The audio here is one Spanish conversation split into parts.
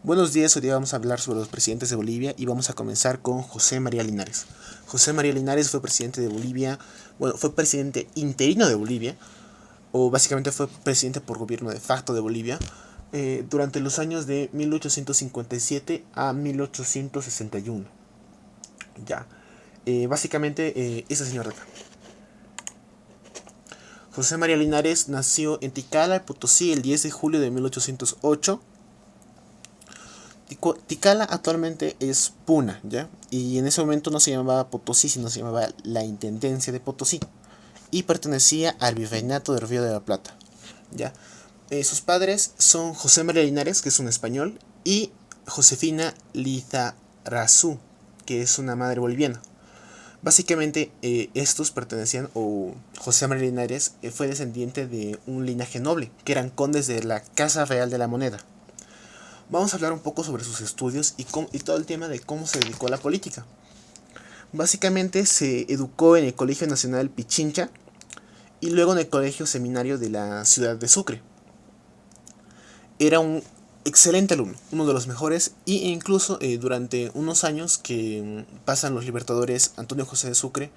Buenos días, hoy día vamos a hablar sobre los presidentes de Bolivia y vamos a comenzar con José María Linares. José María Linares fue presidente de Bolivia, bueno, fue presidente interino de Bolivia, o básicamente fue presidente por gobierno de facto de Bolivia, durante los años de 1857 a 1861. Ya, ese señor de acá. José María Linares nació en Tikala, Potosí, el 10 de julio de 1808. Tikala actualmente es Puna, ¿ya? Y en ese momento no se llamaba Potosí, sino se llamaba la Intendencia de Potosí. Y pertenecía al Virreinato del Río de la Plata, ¿ya? Sus padres son José María Linares, que es un español, y Josefina Lizarrazú, que es una madre boliviana. Básicamente, estos pertenecían, o José María Linares fue descendiente de un linaje noble, que eran condes de la Casa Real de la Moneda. Vamos a hablar un poco sobre sus estudios y todo el tema de cómo se dedicó a la política. Básicamente se educó en el Colegio Nacional Pichincha y luego en el Colegio Seminario de la ciudad de Sucre. Era un excelente alumno, uno de los mejores, e incluso durante unos años que pasan los libertadores Antonio José de Sucre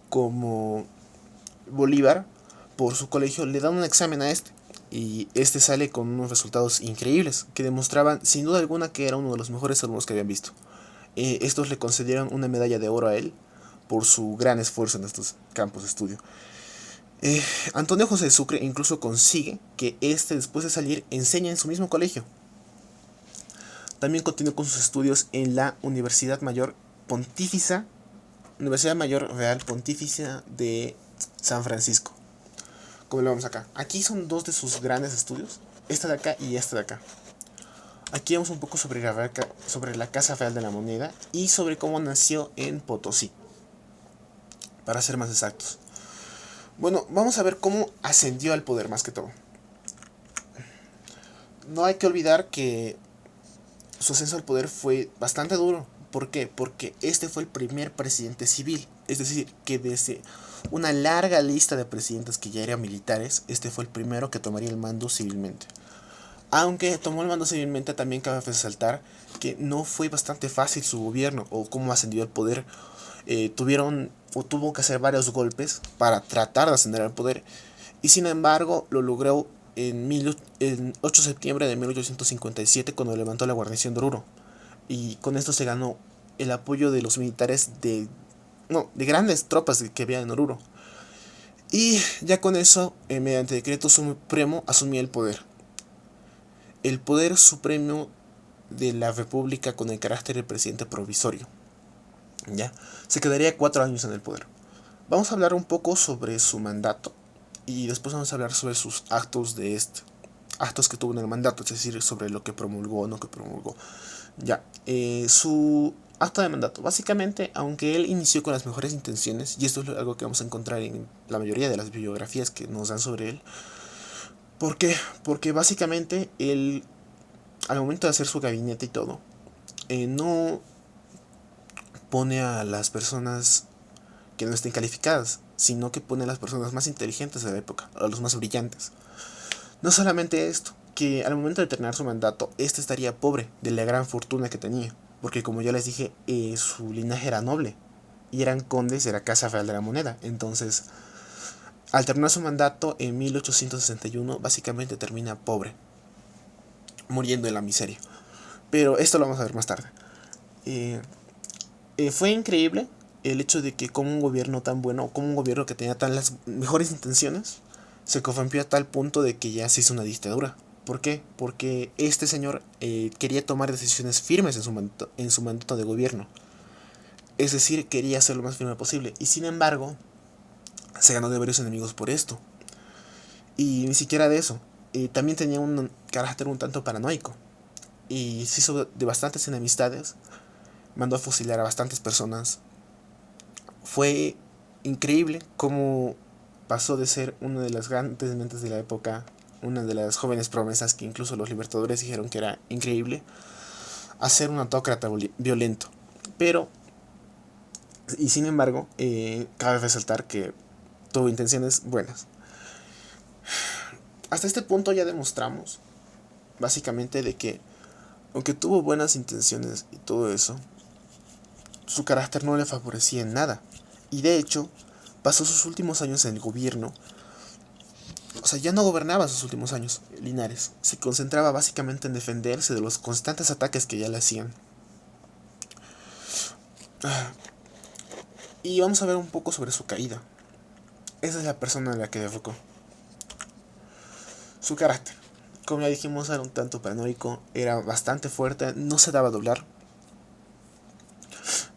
como Bolívar por su colegio, le dan un examen a este. Y este sale con unos resultados increíbles que demostraban sin duda alguna que era uno de los mejores alumnos que habían visto. Estos le concedieron una medalla de oro a él por su gran esfuerzo en estos campos de estudio. Antonio José de Sucre incluso consigue que este, después de salir, enseñe en su mismo colegio. También continuó con sus estudios en la Universidad Mayor Real Pontificia de San Francisco. Como lo vemos acá. Aquí son dos de sus grandes estudios, esta de acá y esta de acá. Aquí vemos un poco sobre la Casa Real de la Moneda y sobre cómo nació en Potosí, para ser más exactos. Bueno, vamos a ver cómo ascendió al poder más que todo. No hay que olvidar que su ascenso al poder fue bastante duro. ¿Por qué? Porque este fue el primer presidente civil. Es decir, que desde una larga lista de presidentes que ya eran militares, este fue el primero que tomaría el mando civilmente. Aunque tomó el mando civilmente, también cabe resaltar que no fue bastante fácil su gobierno o cómo ascendió al poder. Tuvo que hacer varios golpes para tratar de ascender al poder, y sin embargo lo logró en 8 de septiembre de 1857 cuando levantó la guarnición de Oruro, y con esto se ganó el apoyo de los militares de grandes tropas que había en Oruro, y ya con eso, mediante decreto supremo, asumía el poder supremo de la república con el carácter de presidente provisorio. ¿Ya? Se quedaría 4 años en el poder. Vamos a hablar un poco sobre su mandato y después vamos a hablar sobre sus actos actos que tuvo en el mandato, es decir, sobre lo que promulgó o no que promulgó. Ya, su acto de mandato, básicamente, aunque él inició con las mejores intenciones, y esto es algo que vamos a encontrar en la mayoría de las bibliografías que nos dan sobre él. ¿Por qué? Porque básicamente él, al momento de hacer su gabinete y todo, no pone a las personas que no estén calificadas, sino que pone a las personas más inteligentes de la época, a los más brillantes. No solamente esto, que al momento de terminar su mandato, este estaría pobre de la gran fortuna que tenía, porque como ya les dije, su linaje era noble, y eran condes de la Casa Real de la Moneda. Entonces, al terminar su mandato en 1861, básicamente termina pobre, muriendo en la miseria. Pero esto lo vamos a ver más tarde. Eh, Fue increíble el hecho de que como un gobierno tan bueno, como un gobierno que tenía tan las mejores intenciones, se corrompió a tal punto de que ya se hizo una dictadura. ¿Por qué? Porque este señor quería tomar decisiones firmes en su mandato de gobierno. Es decir, quería ser lo más firme posible. Y sin embargo, se ganó de varios enemigos por esto. Y ni siquiera de eso. También tenía un carácter un tanto paranoico. Y se hizo de bastantes enemistades. Mandó a fusilar a bastantes personas. Fue increíble cómo pasó de ser una de las grandes mentes de la época, una de las jóvenes promesas que incluso los libertadores dijeron que era increíble, a ser un autócrata violento. Pero, y sin embargo, cabe resaltar que tuvo intenciones buenas. Hasta este punto ya demostramos, básicamente, de que Aunque tuvo buenas intenciones y todo eso, su carácter no le favorecía en nada. Y de hecho, pasó sus últimos años en el gobierno. O sea, ya no gobernaba sus últimos años, Linares. Se concentraba básicamente en defenderse de los constantes ataques que ya le hacían. Y vamos a ver un poco sobre su caída. Esa es la persona en la que derrocó. Su carácter. Como ya dijimos, era un tanto paranoico, era bastante fuerte, no se daba a doblar.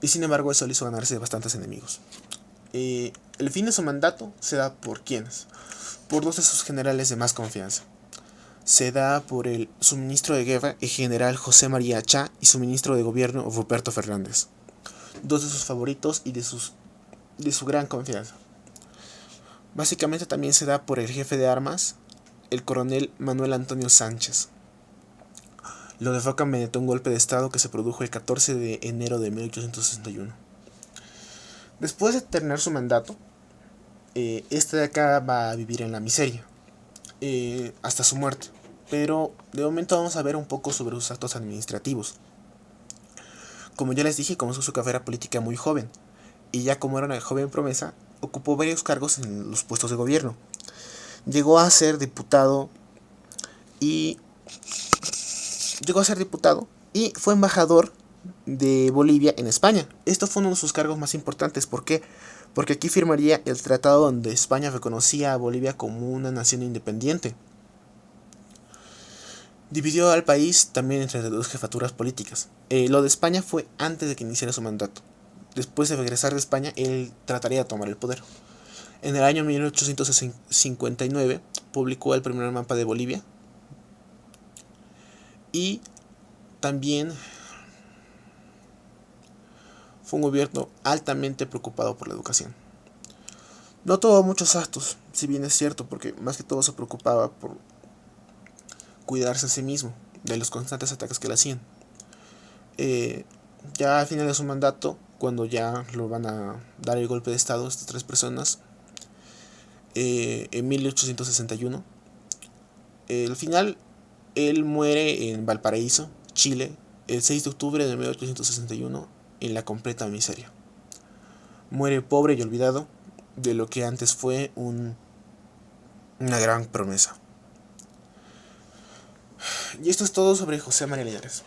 Y sin embargo eso le hizo ganarse bastantes enemigos. El fin de su mandato se da por quienes. Por dos de sus generales de más confianza. Se da por su ministro de guerra, el general José María Achá, y su ministro de gobierno, Ruperto Fernández. Dos de sus favoritos y de su gran confianza. Básicamente también se da por el jefe de armas, el coronel Manuel Antonio Sánchez. Lo derroca mediante un golpe de estado que se produjo el 14 de enero de 1861. Después de terminar su mandato, este de acá va a vivir en la miseria, hasta su muerte. Pero de momento vamos a ver un poco sobre sus actos administrativos. Como ya les dije, comenzó su carrera política muy joven, y ya como era una joven promesa, ocupó varios cargos en los puestos de gobierno. Llegó a ser diputado y fue embajador de Bolivia en España. Esto fue uno de sus cargos más importantes. ¿Por qué? Porque aquí firmaría el tratado donde España reconocía a Bolivia como una nación independiente. Dividió al país también entre dos jefaturas políticas. Lo de España fue antes de que iniciara su mandato. Después de regresar de España, él trataría de tomar el poder. En el año 1859 publicó el primer mapa de Bolivia. Y también fue un gobierno altamente preocupado por la educación. No tuvo muchos actos, si bien es cierto, porque más que todo se preocupaba por cuidarse a sí mismo de los constantes ataques que le hacían. Ya al final de su mandato, cuando ya lo van a dar el golpe de estado, estas tres personas, en 1861, al final él muere en Valparaíso, Chile, el 6 de octubre de 1861, en la completa miseria. Muere pobre y olvidado de lo que antes fue una gran promesa. Y esto es todo sobre José María Linares.